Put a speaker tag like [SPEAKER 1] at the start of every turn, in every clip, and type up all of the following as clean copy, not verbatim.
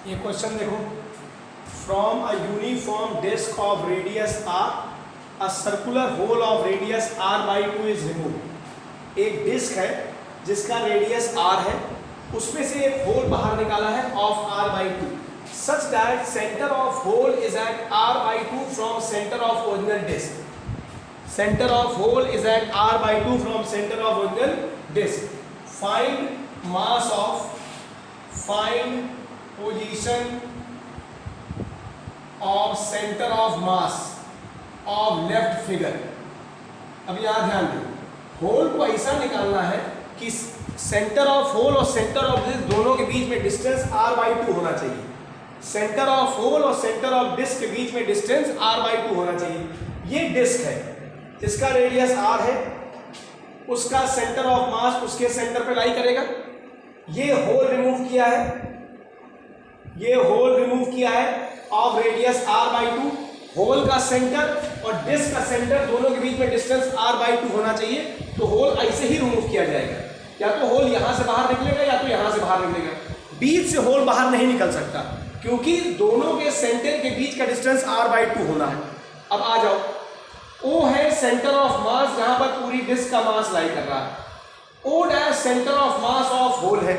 [SPEAKER 1] ये क्वेश्चन देखो, from a uniform disc of radius R a circular hole of radius r/2 is remove. एक disc है जिसका radius r है, उसमें से एक होल बाहर निकाला है of r/2 such that center of hole is at r/2 from center of original disk. Center of hole is at r/2 from center of original disk. Find mass of, find position of center of mass of left figure. अब यहाँ ध्यान दो, whole को ऐसा निकालना है कि centre of whole और सेंटर ऑफ डिस्क दोनों के बीच में डिस्टेंस r/2 होना चाहिए। सेंटर ऑफ होल और सेंटर ऑफ डिस्क के बीच में डिस्टेंस r/2 होना चाहिए। ये डिस्क है जिसका रेडियस r है, उसका सेंटर ऑफ मास उसके सेंटर पे लाई करेगा। ये होल रिमूव किया है, ये होल रिमूव किया है ऑफ रेडियस r/2। होल का सेंटर और डिस्क का सेंटर दोनों के बीच में डिस्टेंस r/2 होना चाहिए, तो होल ऐसे ही रिमूव किया जाएगा। या तो होल यहां से बाहर निकलेगा या तो यहां से बाहर निकलेगा। बीच से होल बाहर नहीं निकल सकता क्योंकि दोनों के सेंटर के बीच का डिस्टेंस r/2 होना है। अब आ जाओ, O है सेंटर ऑफ मास जहां पर पूरी डिस्क का मास लाई कर रहा है। O dash centre of mass of hole है,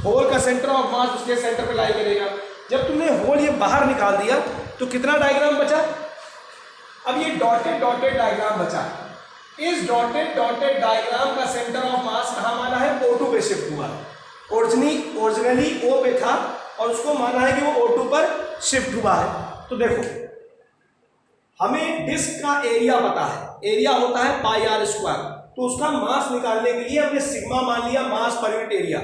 [SPEAKER 1] होल का सेंटर ऑफ मास उसके सेंटर पे लाई करेगा। जब तुमने होल ये बाहर निकाल दिया तो कितना डायग्राम बचा? अब ये डॉटेड डॉटेड डायग्राम बचा। इस डॉटेड डॉटेड डायग्राम का सेंटर ऑफ मास कहाँ माना है? O2 पे शिफ्ट हुआ है। ओरिजिनली O पे था और उसको माना है कि वो O2 पर शिफ्ट हुआ है। तो देखो, हमें डिस्क का एरिया पता है, एरिया होता है πr², तो उसका मास निकालने के लिए हमने सिग्मा मान लिया, मास पर यूनिट एरिया।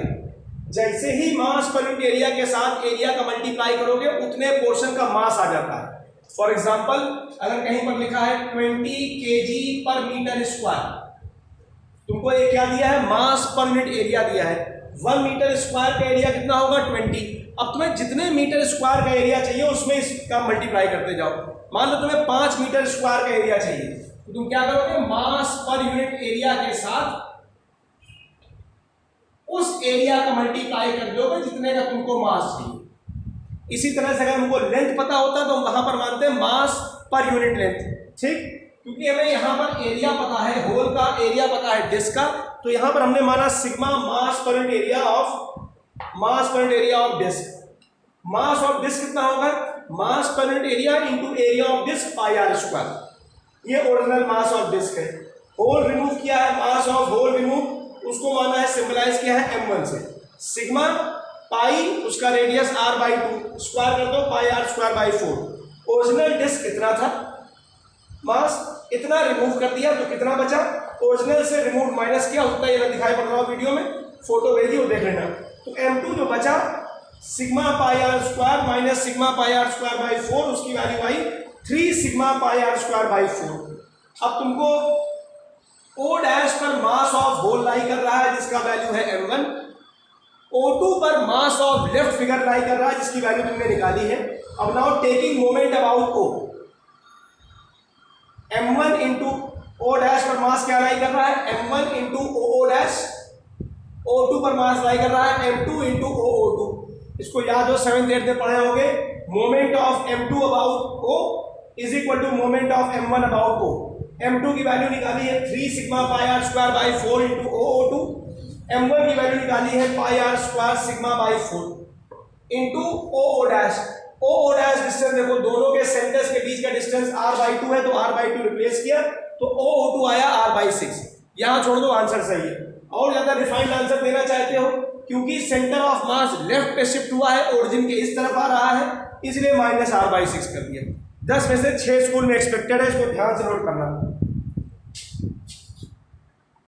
[SPEAKER 1] जैसे ही मास पर यूनिट एरिया के साथ एरिया का मल्टीप्लाई करोगे उतने पोर्शन का मास आ जाता है। फॉर एग्जांपल, अगर कहीं पर लिखा है 20 kg/m², तुमको ये क्या दिया है? मास पर यूनिट एरिया दिया है। 1 मीटर स्क्वायर का एरिया कितना होगा? 20। अब तुम्हें जितने मीटर स्क्वायर का एरिया चाहिए उसमें इसका मल्टीप्लाई करते जाओ। मान लो तुम्हें 5 मीटर स्क्वायर का एरिया चाहिए, तो तुम क्या करोगे? मास पर यूनिट एरिया के साथ उस एरिया का मल्टीप्लाई कर दोगे जितने का तुमको मास चाहिए। इसी तरह से अगर हमको लेंथ पता होता तो हम वहां पर मानते हैं मास पर यूनिट लेंथ, ठीक? क्योंकि हमें यहाँ पर एरिया पता है, होल का एरिया पता है डिस्क का, तो यहाँ पर हमने माना sigma mass per unit area of disc. Mass of disc कितना होगा? Mass per unit area into area of disc πr²। ये ओरिजिनल मास ऑफ डिस्क है। होल रिमूव किया है, मास ऑफ होल रिमूव, उसको माना है, सिंबलाइज किया है m1 से। सिग्मा पाई उसका रेडियस r/2, स्क्वायर कर दो πr²/4। ओरिजिनल डिस्क कितना था? मास इतना रिमूव कर दिया तो कितना बचा? ओरिजिनल से रिमूव माइनस किया, उतना ये दिखाई पड़ रहा है वीडियो में, फोटो भेजी वो देख लेना। तो m2 जो बचा sigma πr² minus sigma πr²/4, उसकी वैल्यू आई 3 सिग्मा πr²/4। अब तुमको O डैश पर मास ऑफ होल लाई कर रहा है जिसका वैल्यू है m1। O2 पर मास ऑफ लेफ्ट फिगर लाई कर रहा है जिसकी वैल्यू तुमने निकाली है। अब now taking moment about O, m1 into O dash पर मास क्या लाई कर रहा है? m1 into O dash. O2 पर मास लाई कर रहा है m2 इंटू O2। इसको याद हो, 7th 8th में पढ़े होंगे। Moment of m2 about O is equal to moment of m1 about O। m2 की वैल्यू निकाली है 3 sigma πr²/4 into O2। m1 की वैल्यू निकाली है πr² सिग्मा/4 into O dash. O dash distance देखो, दोनों के सेंटर्स के बीच का डिस्टेंस r/2 है, तो r/2 रिप्लेस किया तो O2 आया r/6। यहां छोड़ दो, आंसर सही है। और ज्यादा रिफाइंड आंसर देना चाहते हो क्योंकि सेंटर ऑफ मास लेफ्ट पे शिफ्ट हुआ है, ओरिजिन के इस तरफ आ रहा है, इसलिए -r/6 कर दिया। 10 में से 6 स्कूल में एक्सपेक्टेड है, इसको ध्यान से नोट करना।